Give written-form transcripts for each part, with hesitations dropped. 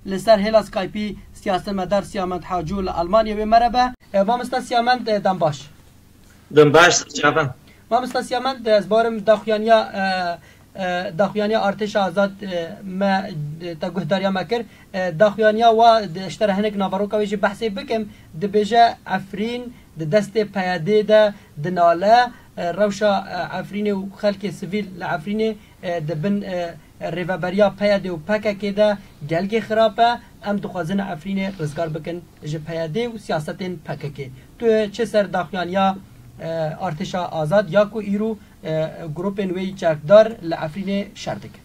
لسر هلا سكايبي سياسة مدار سيامند حاجو لألمانيا بمربع وامستا سيامند دنباش جافا وامستا سيامند زبارم داخوانیا ارتش آزاد ما تگهداریا مکر داخوانیا و اشتر هنگ نافروکا ویجی بحثی بکم دبیجه عفرین دست پیاده ده دناله روشا عفرین و خلق سویل لعفرین دبن ریوبریا پیاده و پکه که ده گلگ خرابه ام دخوازن عفرین رزگار بکن جه پیاده و سیاستین پکه که تو چه سر داخوانیا ارتش آزاد یا کو ایرو گروپ نوی چاکدار لعفرین شردک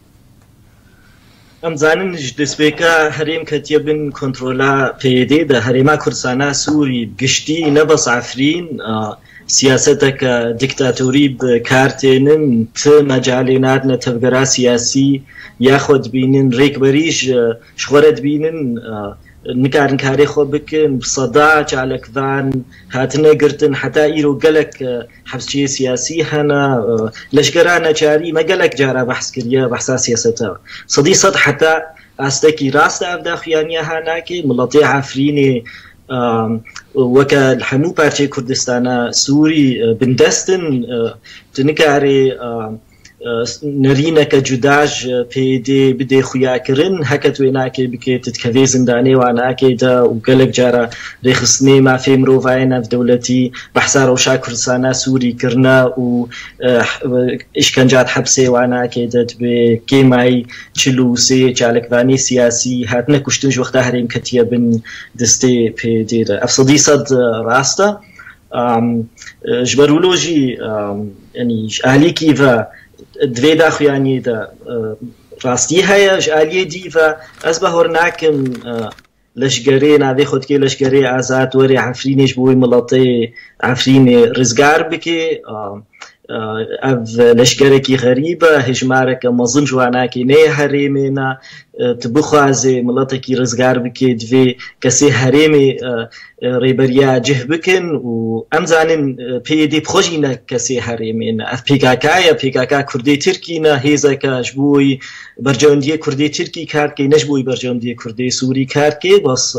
ام زانن دسبیکا هریم کتیبن کنترولا پیده ده هریما کرسانا سوری گشتی نبس عفرین سیاستك ديكتاتوري بكارتين ت مجالينات نتفقرا سياسي ياخد بينن ريك بريش شغرت بينن نكارن كاري خو بكن بصداع جالك ذان هاتنا قرتن حتى ايرو قلك حبسي سياسي هنا لشقرانا جاري ما قلك جارا بحث كريا بحثا سياستا صدي صد حتى استكي راستا افداخيانيا هناكي ملطي عفريني وكا الحمو بارتي كردستانا سوري بندستن تنكاري نرينك جداج بيدي بدي خويا كرن هكت ويناكي بكي تتكذي زنداني واناكي دا وقالك جارا ريخصني ما في مروفاينا في دولتي بحسار وشا كردستانا سوري كرنا و ايش كان جات حبسي واناكي دا بكي ماي چلوسي جالك فاني سياسي هاتنا كشتنج وقتا هريم كتيا بن دستي بيدي دا افصدي صد راستا جبرولوجي يعني اهلي كيفا دوی داخویانی دا راستی هایش آلیه دیفا از بهور ناکم لشگری ناوی خود که لشگری آزاد وری عفرینش بوی ملطه عفرین رزگار بکی اف لشگرکی غریبه هجمارک مزن جواناکی نه حریمینا تبخوازی ملطکی رزگار بکی دوی کسی حریمی ریبریا جه بکن و امزانن پیدی بخوشینا کسی حریمینا اف پیکاکا کردی ترکینا هیزاکا جبوی برجاندی کردی ترکی کرد که نجبوی برجاندی کردی سوری کرد که بس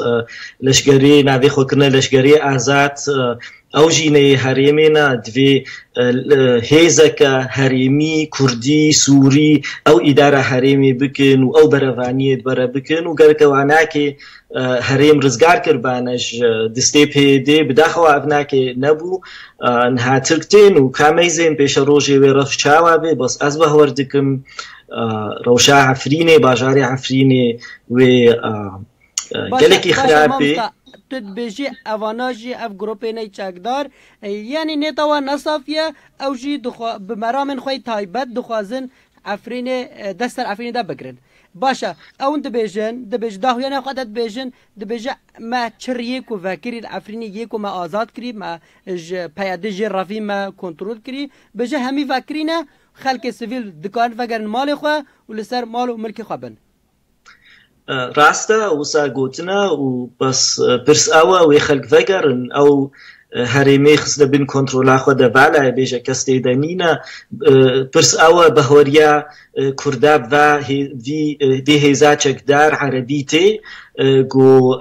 لشگری ناوی خود کنه لشگری آزاد او جینه حریمینا دوی هیزک حریمی کردی سوری او اداره حریمی بکن و او بروانیت برا بکن و گرکواناکی حریم رزگار کربانش دسته پیده بداخوا افناکی نبو نها ترکتین و کامیزین پیش روژی و رفت چاوابه بس از بهوردکم روشا عفرینه باجاری عفرینه و گلکی خرابه تدبيجي افاناجي اف جروبيني تشاكدار يعني نتوا نصافيه او جي بمرامن خوي تايبت دخوازن عفرين دستر عفرين دا بكرن باشا او دبيج داهو يعني قدت بيجن دبيج ما تشريك وفاكري العفريني يكو ما ازاد كري ما بيادي جي رافي ما كنترول كري بيجي همي فاكرينا خلق سيفيل دكان فاكرن مالي خو ولسر مالو ملكي خبن راستا وسا قوتنا وبس برس اوا ويخلق فقرن او هرمي خصنا بين كنترولا خدا بالا بيجا كاستيدانينا برس اوا بهوريا كرداب و دي هيزاچك دار عربيتي جو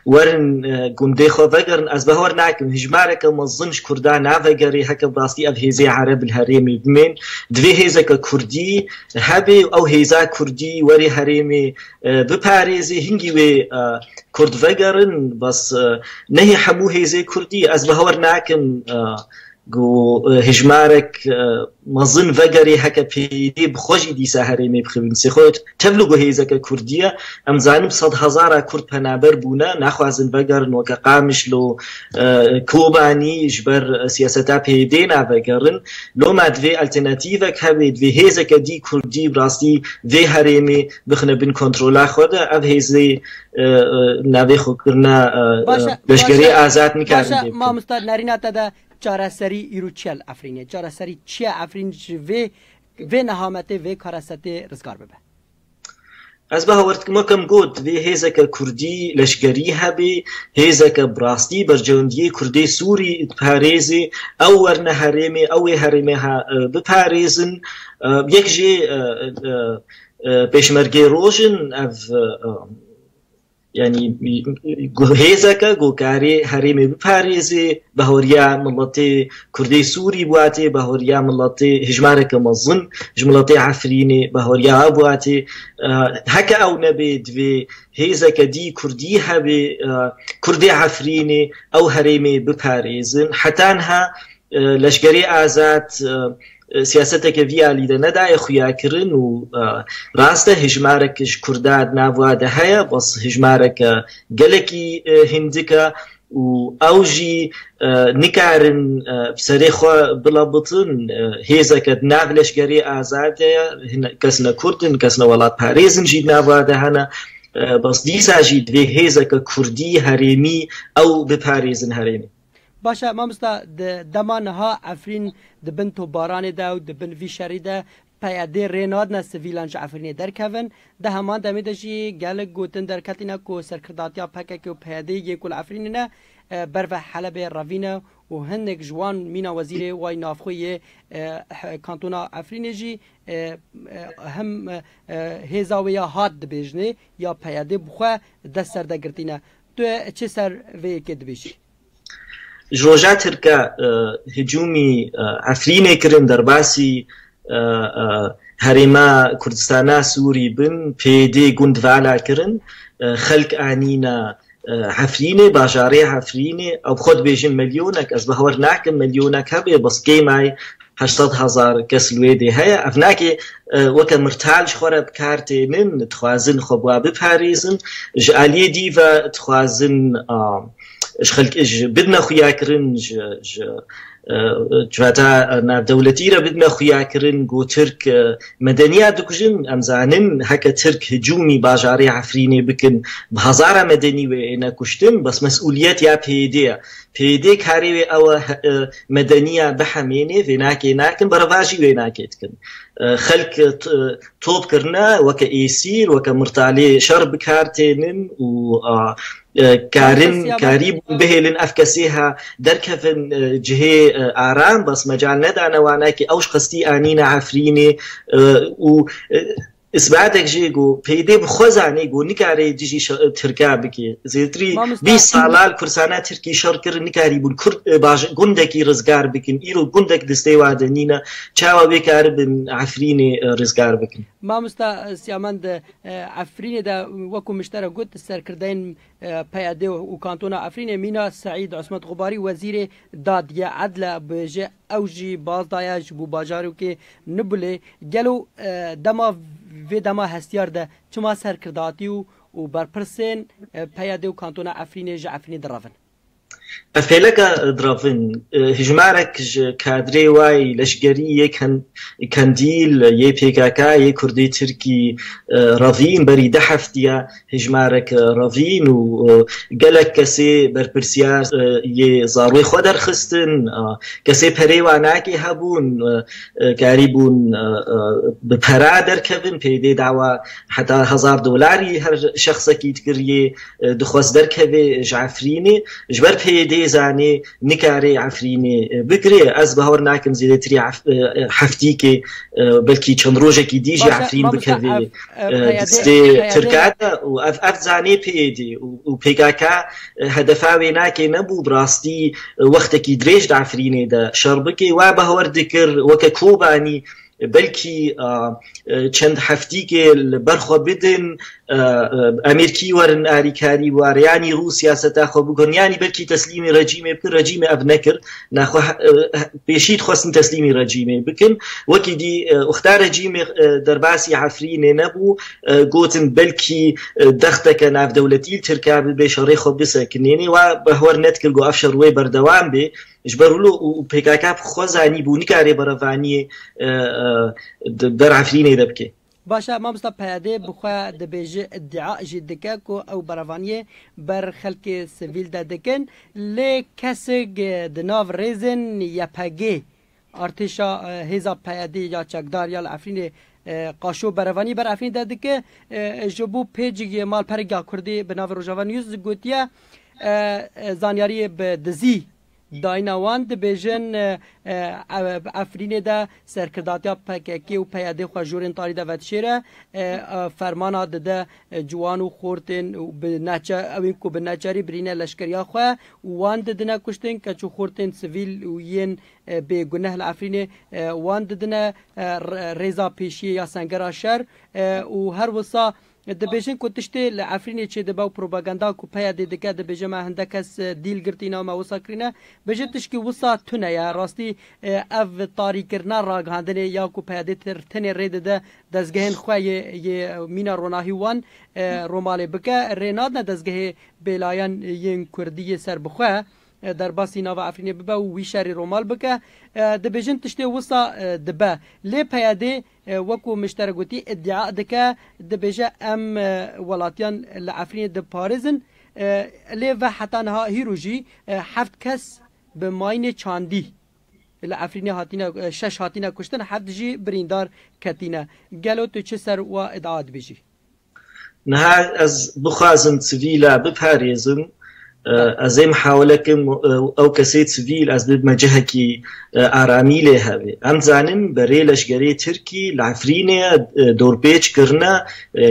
ورن گنده خو وگرن از بهور ناکم هجمارك مظنش كردان وگري هكا براستي اف هيزي عرب الهرمي بمن دوي هيزك كردي هبي او هيزا كردي وري هرمي بپاريزي هنگي و كرد وگرن بس نهي حمو هيزي كردي از بهور ناكم جو هجمارك مظن وگري هكا بيدي بخوجي دي سهرمي بخبن سيخوت تبلغو هيزك كردية ام زانم 100,000 كرد پنابر بونا ناخوازن وگرن وكا قامش لو كوباني جبر سياستا بيدينا وگرن لو ما دوي التناتيفك هبي دوي هيزك دي كردي براستي دوي هرمي بخنا بن كنترولا خودا اف هيزي ناوي خو کرنا لشگري آزاد میکردن باشا ما مستاد نارينا تدا چارەسەری ئیروچیل ئەفرینێ چارەسەری چیە ئەفرین vê nehametê vê karasetê rizgar bibe ez bahawerdikim wekam got vê hêzeke Kurdî leşkerî hebe hêzeke birastî bercewendiyê Kurdê Sûrî diparêze ew werne herêmê ew ê herêmê biparêzin yek jê pêşmergê rojin ev يعني هيزك جوكاري هريمي بباريزي بهوريا ملتي كردي سوري بواتي بهوريا ملتي هجمارك مظن جملتي عفريني بهوريا بواتي هكا او نبي دوي هيزك دي كردي هبي كردي عفريني او هريمي بباريزن حتانها لشگری آزاد سیاستێکی ڤیالی دە نەدایە خویاکردن و ڕاستە هژمارێکش کوردات ناوادە هەیە بەس هژمارێکە گەلێکی هندیکە و ئەوژی نکارن سەرێ خۆ بڵە بتن هێزەکەت ناو لەشگەری ئازادەیە کەسنە کوردن کەسنە وڵات پارێزن ژی ناوادە هەنە بەس دیساژی دوێ هێزەکە کوردی هەرێمی ئەو بپارێزن هەرێمی باشا مامستا دمانها عفرین دبن تو باران دا و دبن وی شری دا پیاده ریناد نه سویلانج عفرینی درکوین ده همان دمی داشی گل گوتن درکتینا کو سرکرداتیا پکک و پیاده یکول عفرینی نه بر و حلب روینه و هنگ جوان مینا وزیر وای نافخوی کانتونا عفرینی جی هم هزاویا هات دبیجنه یا پیاده بخوا دست سر دگرتینه تو چه سر وی که دبیجی؟ جروجا تركا هجومي عفريني كرن درباسي هريما كردستانا سوري بن بيدي قند فالا كرن خلق آنينا عفريني باجاري عفريني او خود بيجن مليونك از بهور ناكم مليونك هبه بس كيماي 800,000 كس الويدي هيا افناكي وكا مرتالش خورا بكارتينن تخوازن خبوا بباريزن جاليه ديفا تخوازن خلق بدنا خوياكرن جواتا ناف دولتي را بدنا خوياكرن جو ترك مدنيات دكجن امزانن هكا ترك هجومي باجاري عفريني بكن بهزارة مدني وينا كشتن بس مسؤوليات يا بيدي كاري او مدنية بحميني فيناكي ناكن برفاجي ويناكي تكن خلق طوب كرنا وكا ايسير وكا مرتالي شرب كارتينن و كارن كاريب بهلن افكسيها دركفن جهه آرام بس مجال ندانا واناكي اوش قصدي آنينا عفريني و اسبعتك جي جو بيدي بخوزاني جو نكاري جيجي تركا بكي زيتري 20 سالال كرسانا تركي شركر نكاري بون باش گندكي رزگار بكن ايرو گندك دستي وادنينا چاوا بكار بن عفريني رزگار بكن ما مستا سيامند عفريني دا وكو مشترك قلت السركردين پیاده و کانتونا عفرین مینا سعید عصمت غباری وزیر دادیا عدل بجه اوجی بازدایا جبو باجارو که نبله گلو دما و دما هستیار ده چما سرکرداتی و برپرسین پیاده و کانتونا عفرین جه عفرین درافن افيلك درافن هجمارك كادري واي لشگري كنديل يه PKK يه كردي تركي رافين بري دحفتيا هجمارك رافين و قالك كسي بربرسيار يه زاروي خودر خستن كسي بريواناكي هبون قاريبون بپرادر كبن بيدي دعوة حتى $1000 هر شخصكي تكريه دخواز در كبه جعفريني جبر بيدي زاني نكاري عفريني بكري از بهور ناكم زيدتري حفتيكي بلكي چند روجكي ديجي عفرين بكري دستي تركاتا و اف زاني بيدي و PKK هدفاوي ناكي نبو براستي وقتكي دريج عفريني دا شربكي و بهور ذكر وككوباني بلكي چند حفتيكي برخو بدن امريكي ورن آريكاري وار يعني روسيا ستاخو بكن يعني بلكي تسليمي رجيمي بكن رجيمي ابنكر ناخو بيشيد خصن تسليمي رجيمي بكن وكي دي اختار رجيمي درباسي عفريني نبو قوتن بلكي دختك ناف دولتي تركاب بشاري خو بسكنيني وبهور نتكل قو افشر وي بردوام بي اجبرولو و PKK بخوزاني بو نكاري برفاني در عفريني دبكي باشا ما بستا پیاده بخوا دبیجه ادعاء جدکه کو او برافانیه بر خلق سویل دادکن لی کسی دناو ریزن یا پگه ارتشا هزا پیاده یا چکدار یا الافرین قاشو برافانی بر افرین دادکه جبو پیجی مال پرگا کردی بناو روژاوان یوز گوتیه زانیاری بدزی دایناوان دبیجن افرین دا سرکرداتیا پککی و پیاده خواه جورین تاری دا ودشیره فرمانا ده جوان و خورتن و اوین کو بناچاری برینه لشکریا خواه وان ددنه کشتن که چو خورتن سویل و ین به گناه الافرین وان ددنه ریزا پیشی یا سنگرا شر و هر وصا دبیجن کو تشتی لعفرینی چه دباو پروپاگاندا کو پیاده دکه دبیجن ما هنده کس دیل گرتینا ما وصا کرینه بجه تشکی وصا تونه یا راستی او طاری کرنا راگ هندنه یا کو پیاده ترتنه رید ده دزگهن خواه یه مینا روناهی وان روماله بکه ریناد نه دزگه بلایان ین کردی سر بخواه در باسی ناو افرینی ببه و وی شهری رومال بکه دبیجن تشتی وصا دبه لی پیاده وکو مشترکوتی ادعا دکه دبیجه ام ولاتیان لعفرین د پارزن لی و حتی نها هیروژی 7 کس به ماین چاندی لعفرین هاتینا 6 هاتینا کشتن 7 جی بریندار کتینا گلو تو چه سر و ادعا دبیجی نها از بخوازم سویلا بپاریزم از این محاوله کم او کسی سویل از بمجهکی آرامی له هوی ام زانم برای لشکری ترکی لعفرین دور پیچ کرنا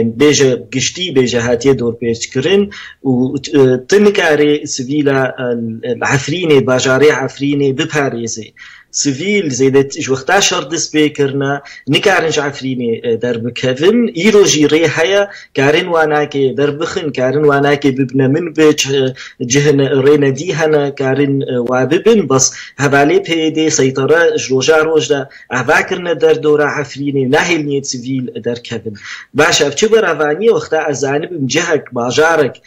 بیجه گشتی بیجه هاتی دور پیچ کرن و تنکاری سویلا لعفرین باجاری عفرین بپاریزه سویل زیدت جوختا شرط سپیکرنا نکارنج عفرینی در بکفن ایروجی ریحیا کارن وانا که در بخن کارن وانا که ببنا من بچ جهن رينا دي هنا كارن واببن بس هبالي بيدي سيطرة جروجا روجدا أفاكرنا در دورة عفريني ناهل نيت سيفيل در كبن باشا افتشبر أفاني وقتا أزانب مجهك باجارك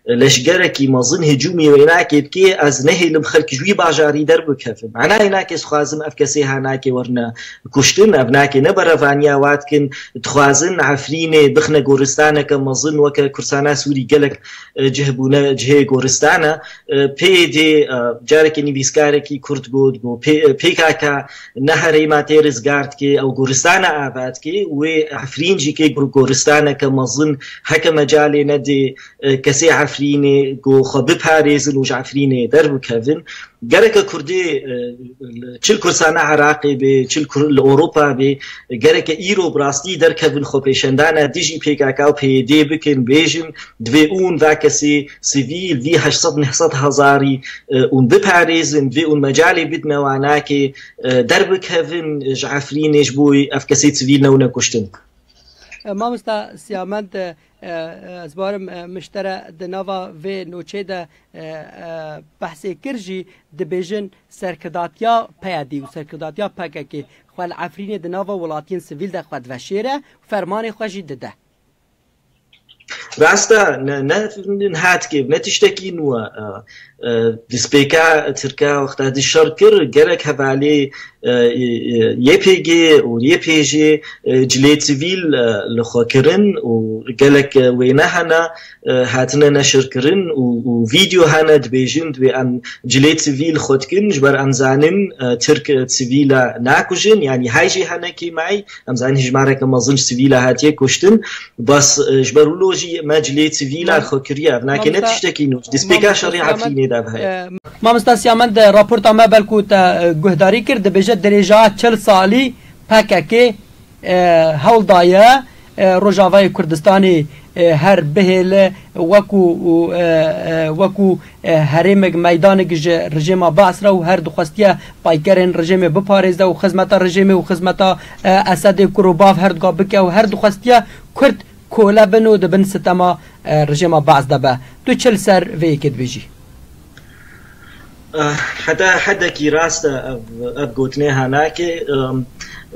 لشجركي مظن هجومي ويناك يبكي أز نهل مخلك جوي باجاري در بكفن أنا هناك خوازم أفكسي هناك ورنا كشتن أبناك نبر أفانيا واتكن تخوازن عفريني بخنا جورستانك مظن وك كرسانا سوري جلك جهبونا جه گورستانه پیدی جارکی نویسکارکی کرد بود و پیکاکا نهری ماتریز گارد که او گورستانه آباد که و عفرینجی که گورستانه که مظن حکم مجالی ندی کسی عفرینی گو خب پاریزن و عفرینی در بکوین گرک کردی چل کرسانه عراقی به چل اروپا به گرک ایرو براستی در کوین خو پیشندانه دیجی پیکاکا و پیدی بکن بیجن دوی اون و کسی سیویل وی 800 هزاری اون بپاریزن وی اون مجالی بدنا وانا که در بکوین عفرینش بوی افکسی سیویل نو نکشتن ما مستا سیامند از بارم مشتره دنوا و نوچه ده بحثی کرجی دبیجن سرکرداتیا پیادی و سرکرداتیا پاکه خوال عفرین دنوا ولاتین سویل ده خود وشیره فرمان خوشی ده راستا نه هات که نتشتكي نوا دسبيكا تركا وقت هذه الشركر جرك هبالي يبيجي ويبيجي جليت سيفيل لخوكرن وقالك وينهنا هاتنا نشركرن وفيديو هنا دبيجن دبي أن جليت سيفيل خودكن جبر أمزانن ترك سيفيلا ناكوجن يعني هايجي هنا كي معي أمزان هجمارك مظن سيفيلا هاتيه كوشتن بس جبرولوجي ما جليت سيفيلا خوكريا لكن نتشتكي نوش دسبيكا شريعة فيني ما مستاسیامند راپورت ما بلکو تا گهداری کرد بجه درجه 40 سالی پککی هول دایه روجاوای کردستانی هر بهل وکو هرمگ میدانگ رژیم باعث را و هر دخواستیه پایکرین رژیم بپارزده و خدمت رژیم و خدمت اسد کروباف هر دگاه بکه و هر دخواستیه کرد کولا بنو دبن ستما رژیم باعث دبه تو 40 سر ویکد بجی حدا كي راستا أبقوتني هناك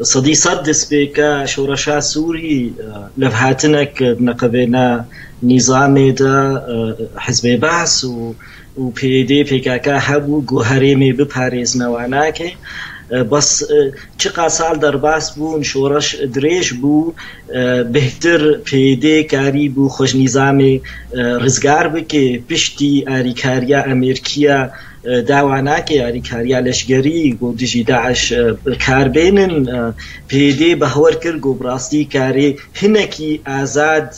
صدي صدس بك شورشا سوري لفهاتنك نقبنا نظامي دا حزب بعث و PDP PKK هبو جوهريمي بباريس نواناك بس چقا سال در باس بو شورش دریش بو بهتر پیده کاری بو خوش نظام رزگار بکه پشتی آریکاریا امریکیا داوانا که آریکاریا لشگری گو دیجی داعش کار بینن پیده بهور کر گو براستی کاری هنکی آزاد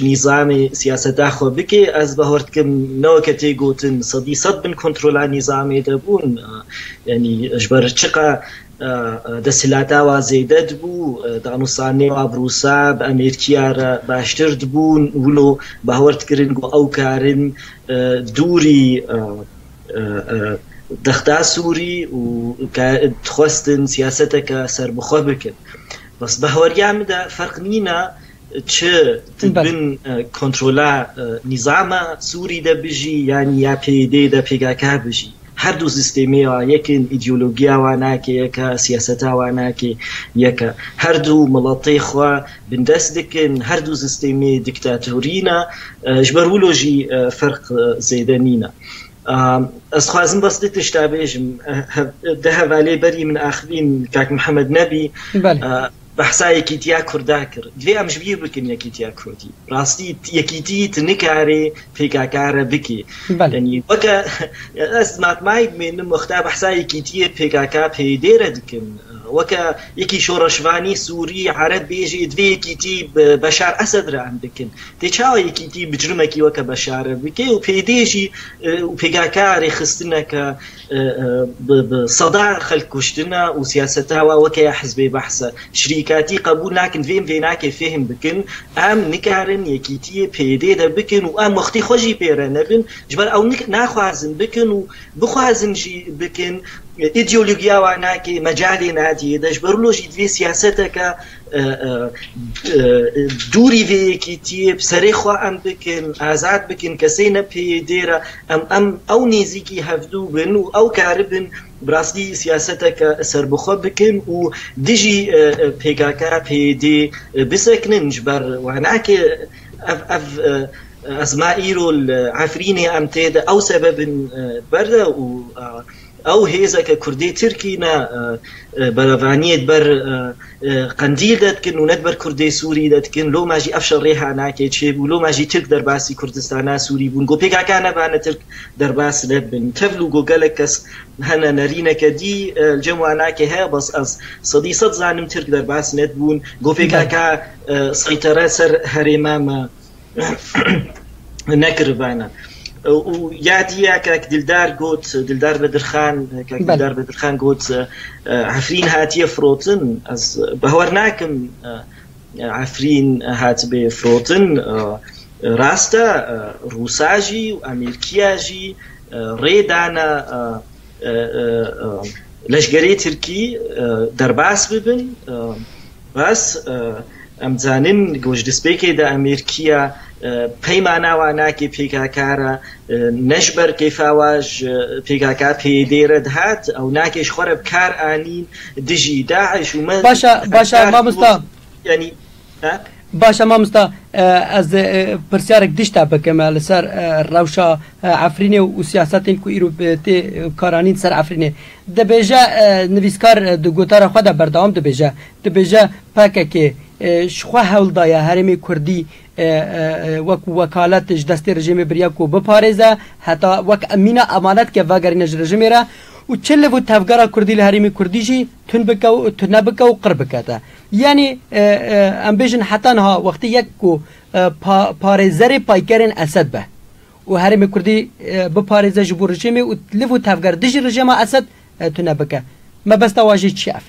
نظام سیاستا خو بکێ ئەس بەهۆردکەم نەوەکە تێگوتن سەدی سەد بن کۆنتڕۆلا نیظامێ دەبوون ینی ژبەر چقا دەسیلاتاوا زێدەت بوو دانوسانێوا بروسا بە ئەمریکیارە باشتر دبوون ولۆ باوەردکردن گۆ ئەو کارن دووری دەختا سووری و خواستن سیاسەتەکە سەربخۆ بکرد بەس بەهۆریامدا فەرق نینە چ بن کۆنتڕۆلا نیظامە سووری دەبژی یانی یا پێدێ دە پێگاکا بژی هەردوو سیستێمەوە یەکن ئیدیۆلۆگیاوە ناکێ یەکە سیاسەتاوە ناکێ یەکە هەردوو مڵەتەی خوا بندەست دکن هەردوو سیستێمی دیکتاتۆرینە ژبەر ولۆژی فەرق زێدە نینە ئەس خوازم بەستی تشتا بێژم دە هەڤالێ بەری من ئاخرین کاک محەممەد نەبی بەحسایەکی تیا کووردا کرد دوێ ئەمش بیر بکن یەکیتیا کوردی ڕاستی یەکیتیت نکارێ پێکاکارە بکێ وەکە ئەس ماتمای بمێنم وەختا بەحسایەکی تیە پێکاکا پێدێرە دکن وەکە یەکی شۆڕەشوانی سووری عەرەب بێژێ دوێیەکیتی بەشار ئەسەدران بکن تێچاوە یەکیتی بجرمێکی وەکە بەشارە بکێ و پێدێژی و پێگاکا ڕێخستنەکە سەدا خەڵکوشتنە و سیاسەتاوە وەکە حزبێ بەحسە شریکاتی قبول ناکن دوێم وێ ناکێ فێهم بکن ئەم نکارن یەکیتیە پێدێ دەبکن و ئەم وەختی خۆشی پێرە نەبن ژبەر ئەو ناخوازن بکن و بخوازنژی بکن ئیدیۆلۆگیاوە ناکێ مەجاالێ نادیێ دەژبەرلۆژی دوێ سیاسەتەکە دووری وەیەکیتیە سەرێ خوا ئەم بکن ئازاد بکن کەسەی نەپێدێرە ئەم ئەو نێزیکی هەفتوو بن و ئەو کارە بن براستی سیاسەتەکە سەربخۆ بکن و دژی پێگاکە پێدێ بسەکنن ژبەر واناکێ ئەزمائیرۆ عەفرینێ ئەم تێدا ئەو سەبەبن بەردە و ئەو هێزەکە کوردی ترکینە بەرەڤانیت بەر قەندیل دەتکن و نەت بەر کوردی سووری دەتکن لۆ ماژی ئەفشە ڕێها ناکێت چێ بوو لۆ ماژی ترک دەرباسی کوردستانە سووری بوون گۆ پێکاکە نەبانە ترک دەرباس لێت بن تەڤل و گۆگەلێک کەس هەنە نەرینەکە دی جەمواناکێ هەیە بەس ئەس سەدی سەد زانم ترک دەرباس نێت بوون گۆ پێکاکە سەیتەرە سەر هەرێمامە نەکردبانە و یادیە کاک دلدار گوت دلدار بەدرخان کاک دلدار بەدرخان گوت عەفرین هاتیە فرۆتن ئەس بەهەوەر ناکەم عەفرین هات بێ فرۆتن ڕاستە ڕووساژی و ئەمریکیاژی ڕێدانە لەشگەرەی ترکی دەرباس ببن بەس ئەمزانن گۆژدەستپێکێدا ئەمریکیە پەیماناوە ناکێ پێکاکارە نەشبەر کەیفاواژ پێکاکا پێدێرە دەهات ئەو ناکێش خۆرە بکار ئانین دژی داعش و باشە مامۆستا ینی باشە مامۆستا ئەز پرسیارێک دیشتا بکەمە لەسەر ڕەوشە عەفرینێ و سیاسەتین کو ئیرۆ تێ کارانین سەر عەفرینێ دەبێژە نویسکار گوتارە خۆدا بەردەوام دەبێژە پاکەکێ شخوا هەوڵدایە هەرێمی کوردی وەک وەکالەتش دەستی ڕژێمی بریاک و بپارێزە هەتا وەک ئەمینە ئەمانەت کە ڤاگەرینەژ ڕژێمێرە و چ لە بۆ تەفگەرە کوردی لە هەرێمی کوردیژی تون نەبکە و قڕ بکاتە یعنی ئەم بێژن حتانها وەختی یەک و پارێزەرێ پایکەرێن ئەسەد بە و هەرێمی کوردی بپارێزە ji بۆ ڕژێمێ و لە بۆ تەفگەر دژی ڕژێمە ئەسەد تو نەبکە مەبەستە واژەی چیاف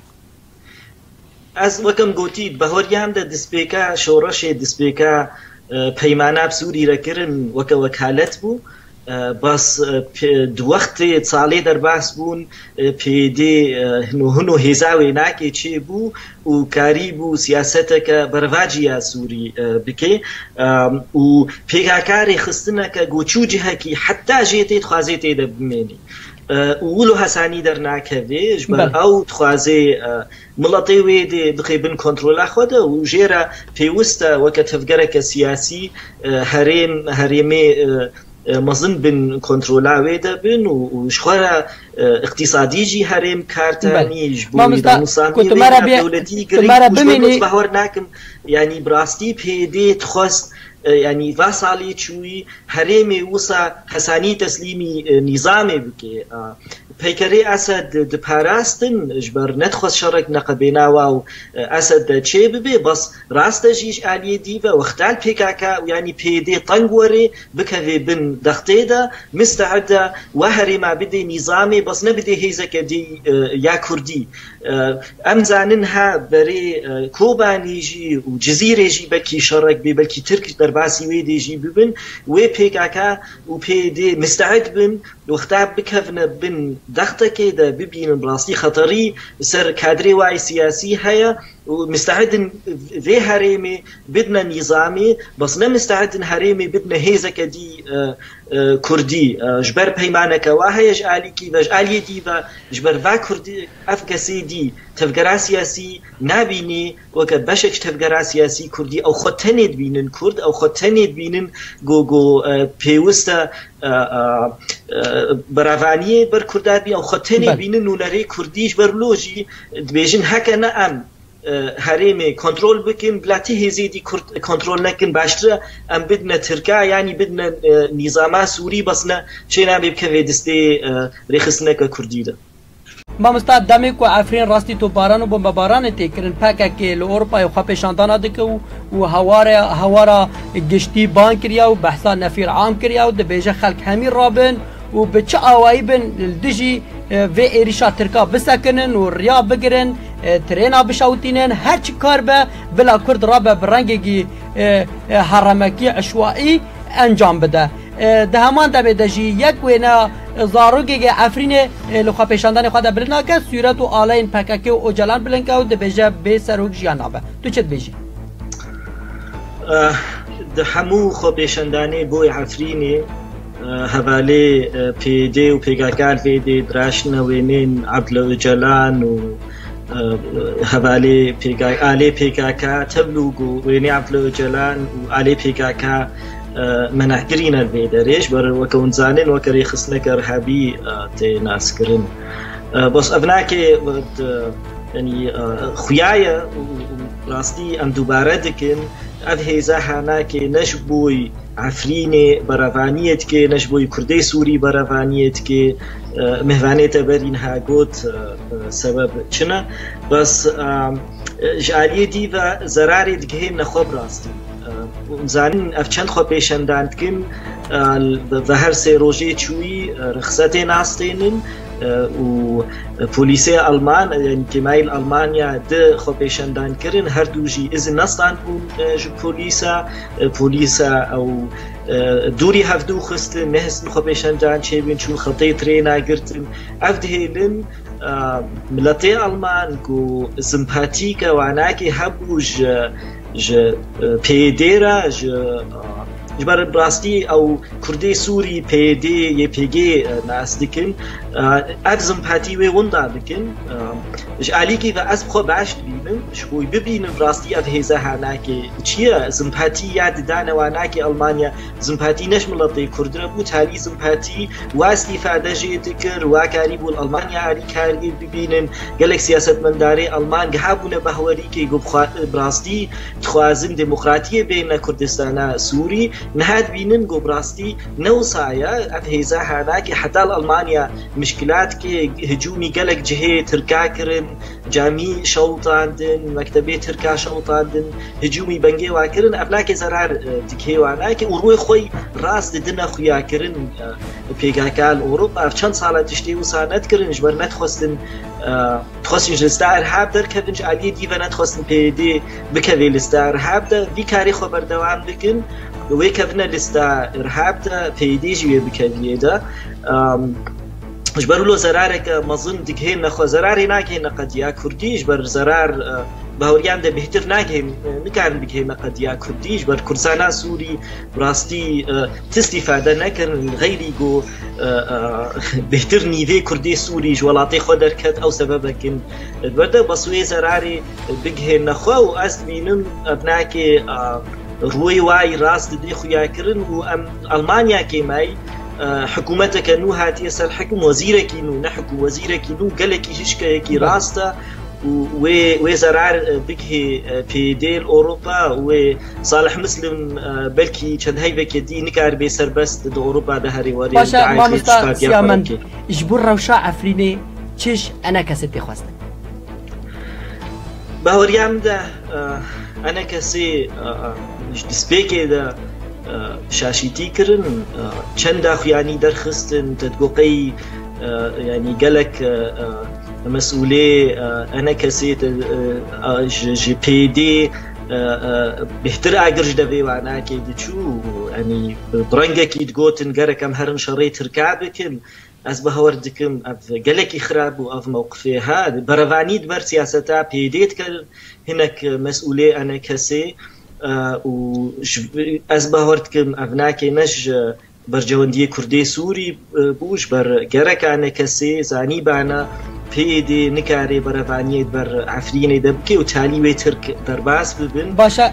ئەس وەکەم گوتیت بەهۆریاندا دەستپێکە شۆڕەشێ دەستپێکە پەیمانە سووریرەکردن وەکە وەکالەت بوو بەس دووەختێ چاڵێ دەرباس بوون پێدێ هەن و هێزاوێ ناکێ چێ بوو و کاری بوو سیاسەتەکە بەرەڤاجیە سووری بکێ و پێکاکارێ خستنەکە گۆچوو جهەکی حتا ژێتێت خوازێ تێدە بمێنی ولو هەسانی دەرناکەوێ ژبەر ئەو خوازێ مڵەتەی وێ دخێ بن کۆنتڕۆلا خۆدە و ژێرە پێویستە وەکە تەفگەرەکە سیاسی هەرێمێ مەزن بن کۆنتڕۆلاوێ دەبن و شخۆرە اقتصادیجی هەرێم کارتانیش بەهۆر ناکەم ینی براستی پێدێت خۆست يعني فاسالي شوي هرمي وسا حساني تسليمي نظامي بكي پیکری اسد دپاراستن اجبر ندخوز شرک نقبینا و اسد چه ببی بس راست جیش علی دیو وقتال پیکاکا یعنی پیدی طنگوری بکوی بن دختیدا مستعده وهری ما بدی نظامی بس نبدی هیزک دی یا کردی امزاننها بری کوبانی جی و جزیره جی بکی شرک بی بلکی ترک در باسی ویدی جی ببن و پیکاکا و پیدی مستعد بن وقتاب بكفنا بن دختة كده ببين بلاستي خطري سر كادري واي سياسي هيا ومستعد ذي هريمي بدنا نظامي بس نمستعد هريمي بدنا هيزك دي كردي جبر بيمانك واهي جالي كيف جالي ديفا جبر فا كردي افكاسي دي تفكرا سياسي نابيني وكبشك تفكرا سياسي كردي او خطنيد بينن كرد او خطنيد بينن جو بيوستا برافانيه بر كردات بي او خطنيد بينن نولري كرديش برلوجي دبيجن هكا نعم هريمي كنترول بكن بلاتي هزيدي كنترول نكن باشتر ام بدنا تركا يعني بدنا نظام سوري بسنا شينا بكفي دستي رخصنا كردي ده ما مستعد دمك وعفرين راستي تو باران وبمباران تكرن باكا كي لاوروبا يخافي شاندانا دك وهوارا جشتي بان كريا وبحثا نفير عام كريا ودبيجا خلق همي رابن وبتش اوايبن الدجي في اريشا تركا بسكنن والريا بقرن ترينا بشاوتينن هرچ كاربه بلا كرد رابه برنگي حرمكي عشوائي انجام بده ده همان ده دجي يك وينا زاروگي عفرين لخوا پیشاندن خود برنا که صورت و آلين پکک و اجلان بلنکه و ده بيجا بي سروگ جيانابه تو چت بيجي ده همو خوا پیشانداني بوي عفريني هبالي بي دي و پیگاکال بي دي دراشنا وينين عبل اجلان و هبالي آلي پیگاکا تبلوگو ويني عبل اجلان و آلي پیگاکا منحكرين البيدريش بر وكون زانين وكري خصنك رهابي تي ناس كرن بس ابناكي يعني خيايا راستي ام دوباره دكن افهيزا هاناكي نشبوي عفريني برافانيت كي نشبوي كردي سوري برافانيت كي مهوانيت برينها قوت سبب چنا بس جاليه ديفا زراري دكهين نخوب راستي زانين افچند خو پیشندان کن و هر سه روزی چوی رخصت ناستینن و پلیسی آلمان یعنی کمایل آلمانیا ده خو پیشندان کردن هر دوجی اذن نستان بون پلیسا او دوری هفدو خستن نهستن خو پیشندان چه بین چون خطی ترینا گرتن افدهیلن ملتی آلمان کو سمپاتیکا وعناکی هبوج پیدیرا جبر براستی او کردی سوری پیدی یه پیگی ناس دکن افزم پاتی و وندا دکن جالی کی و از خو باش بینم شوی ببینم براستی اف هزا هناکی چیه زمپاتی یاد دانه و ناکی آلمانیا زمپاتی نش ملتی کردره بود تالی زمپاتی و استفاده جیتکر و کاری بول آلمانیا علی کاری ببینن گلک سیاست منداری آلمان گهابونه بهوری کی گفت براستی خوازن دموکراتی بین کردستان سوری نهاد بينن قبراستي نوصايا هيزا هذاك حتى ألمانيا مشكلات كي هجومي قلق جهة تركا كرن جامي شوطاندن مكتبي تركا شوطاندن هجومي بنجي واكرن أفلاك زرار دكي واناك وروي خوي راس ددنا خويا كرن بيغاكال أوروبا أفشان صالة تشتي وصانت كرن جبر نتخوستن تخوستن جلستا إرهاب در كفنج عالية ديفا نتخوستن بيدي بكوي لستا إرهاب دا في كاري خبر دوام بكن ويكفنا لستا إرهاب دا بيديجي بكوي دا جبر له زرارك مظن دكهين نخو زراري ناكهين قد يا كردي جبر زرار باوريان ده بهتر ناكهين نكارن بكهين قد يا كردي جبر كرسانا سوري براستي تستفادة نكن غيري جو بهتر نيفي كردي سوري جوالاتي خودر كت أو سببكن برده بسوي زراري بكهين نخو وأست بينم أبناكي روي واي راس دي خويا كرن و ألمانيا كيماي حكومتك نو هاتي سر حكم وزيرك نو نحكو وزيرك نو قالك هشكا يكي راستا وزرار بكه في ديل أوروبا وصالح مسلم بلكي چند هيفك دي نكار بيسر بس دو أوروبا ده هري وري باشا ما مستا سيامن جبور روشا عفريني چش أنا كسيتي خواستن باوريام ده أنا كسي دسبيكي ده شاشيتي كرن چند أخياني درخستن تدقوقي يعني قالك مسؤولي أنا كسيت جي بي دي بهتر أجرج دبي وأنا كيد شو يعني برنجة كيد قوتن جرك أم هرن شريت ركابكن أصبح وردكم قالك إخراب وأف موقفي هذا برفانيد بر سياسة بي دي تكل هناك مسؤولي أنا كسي وأصبح وردكم أبناكي نج برجواندی کردی سوری بوش بر گرک آن کسی زانی بانا پیدی نکاری برفانیت بر عفرینی دبکی و تالی و ترک درباس ببین باشا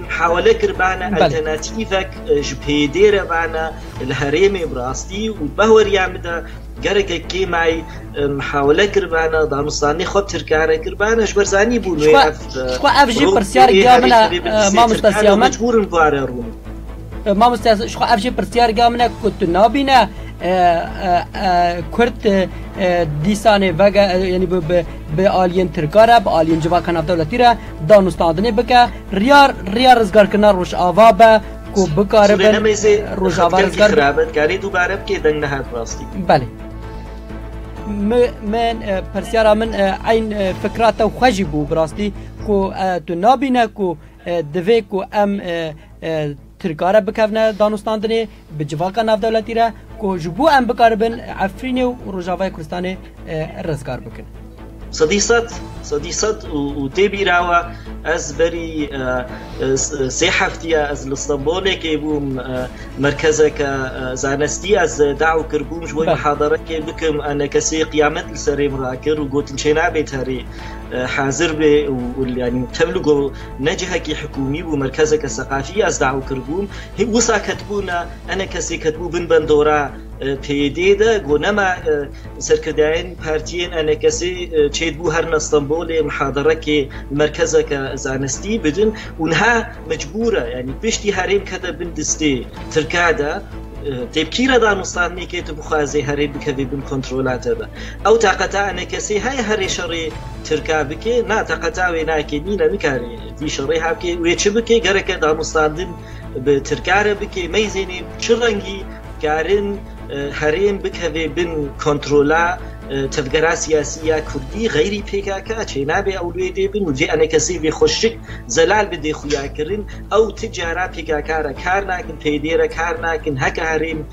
حواله کربانا الترناتیفک جپیدی روانا الهریم براستی و بهور یامده گرک کی معی محاوله کربانا دانستانی خود ترکانه کربانا جبر زانی بون شو افجی پرسیار گامنا ما مستسیامن مجبورن باره رون ما مستعد شو أفجي برسيار جامنا كنت نابينا كرت ديسانه وجا يعني بآلين تركارا بآلين جوا كان أفضل تيرا دانستاندني بكا ريار رزقار كنا روش آوابا كو بكاربن روش آواب رزقار خرابت كاري دوباره بكي دنگ نهات راستي بله من برسيارا من عين فكراته وخجبو براستي كو تنابينا كو دويكو أم ترکاره بکفنه دانستاندنی به جواکا ناف دولتی را که جبو ام بکاربن عفرینی و روجاوای کردستان رزگار بکن صديصت وتبي راوا از بري سي حفتيا از الاسطنبول كيبوم مركزك زانستي از دعو كربوم جوي محاضرة بكم انا كسي قيامت لسري مراكر وقلت نشينا بيتاري حاضر به يعني تبلغوا نجهك حكومي ومركزك الثقافي از دعو كربوم وصا كتبونا انا كسي كتبو بن بندورا پیدی ده گونما سرکردین پارتین انا کسی چید بو هر اسطنبول محاضره که مرکز که زانستی بدن اونها مجبوره يعني بشتي هریم كتبن دستی ترکاده تبكير دانستان که تو بخوازی هری بکوی بن کنترلات ده او طاقتا انا کسی های هری شری ترکا بکی نا طاقتا و ناکی نینا میکاری دی شری ها بکی و چه بکی گرک دانستان دن به ترکاره بکی میزینی چرنگی کارن هرين بكذا بن كنترولا تفجرا سياسية كردي غيري بيكاكا تشينابي أولوية دي بن وجي أنا كسي في خشك زلال بدي خويا كرين أو تجارة بيكاكا كارناكن بيديرا كارناكن هكا هرين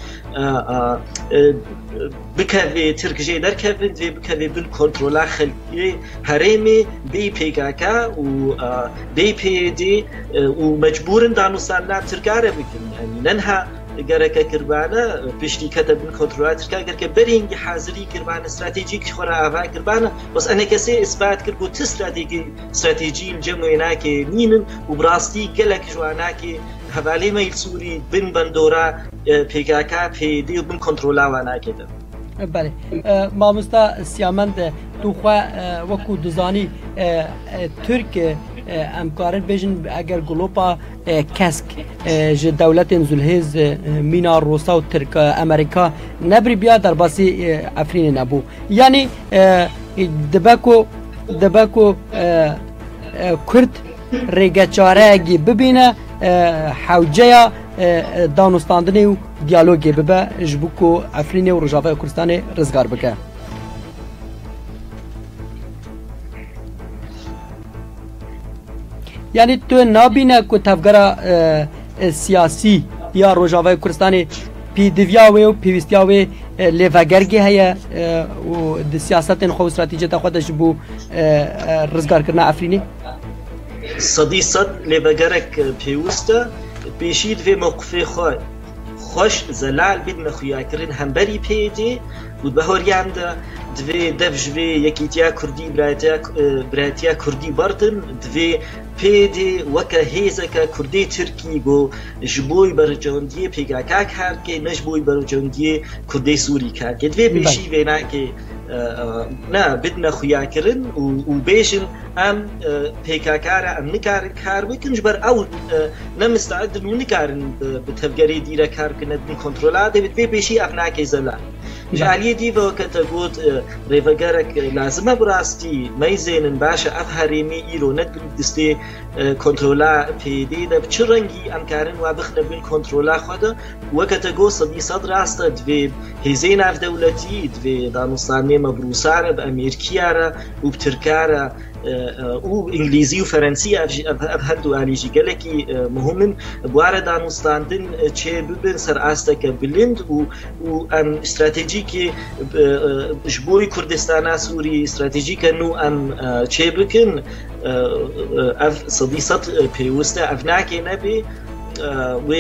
بكذا تركجي در كفن في بكذا بن كنترولا خلقي هريمي بي بيكاكا و بي بيدي ومجبورن دانوستان لا تركارا بكن يعني ننها گرک کربانه پشتی کتب کنترلات کرد که برینگ حاضری کربانه استراتژیک خورا آوا کربانه بس أنا کسی اثبات کرد بود استراتژی الجمعینا که نینن و براستی گلک جوانا که حوالی میل سوری بن بندورا پیکاکا پیدی و بن کنترلا وانا کده. بله ما مستا سیامند تو خوا وکو دزانی ترک امکارن بیشن اگر گلوپا کسک ج دولت زلهز مینا روسا و ترک امریکا نبری بیا در باسی افرین نبو یعنی دبکو کرد ریگچاره گی ببینه حوجه دانستاندنی و دیالوگی ببه جبوکو افرین و رجاوه کردستان رزگار بکه یعنی تو نابینه که تفگره سیاسی یا روجاوه کردستان پیدویاوه و پیوستیاوه لیوگرگی هیا و د سیاست خو استراتیجیت خود جبو رزگار کردن افرینی صديصت لیوگرگ پیوسته بيشيد في موقفي خوش زلال بدنا خويا كرين همبري بيدي وبهور يعمد دوي دفجوي يكيتيا كردي براتيا كردي برتن دوي بيدي وكا هيزكا كردي تركي بو جبوي برجوندي بيغاكا كاركي نجبوي برجوندي كردي سوري كاركي دوي بيشي بيناكي نا بدنا خياكرن وبيشن ام بيكاكارا ام نكار كار بكن جبر او نمستعد ونكارن بتفجري ديرا كار كنا بن كنترولات بتبي بيشي افناك زلا جاليه دي وقت قلت ريفجرك لازم براستي ميزين باشا افهريمي ايلو ند دستي كنترولا بي دي ده بچرنگي ام كارن وابخنا بن كنترولا خدا وقت قو صدي صدر است دو هزين اف دولتي دو دانستان مبروساره بامريكياره وبتركاره وانجليزي وفرنسي هادو اليجي قالكي مهمن بواره دانستاندن چه ببن سر استك بلند و ام استراتيجيكي جبوي كردستان سوري استراتيجيكا نو ام چه بكن اف صديصت بيوسته افناكي نبي و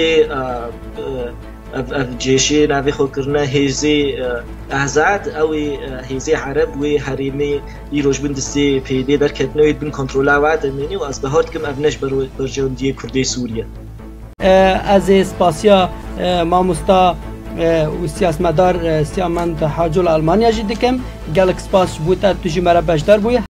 اف جيشي نافي خوكرنا هيزي احزاد او هيزي عرب و حريمي يروج بندسي بيدي در كتنويد بن كنترولا وعد مني و اصبحات كم افنش برجون دي كردي سوريا از سپاسیا ماموستا و سیاسمدار سیامند حاجول آلمانیا جدی کم گلک سپاس بوده تجی مرا بشدار بوده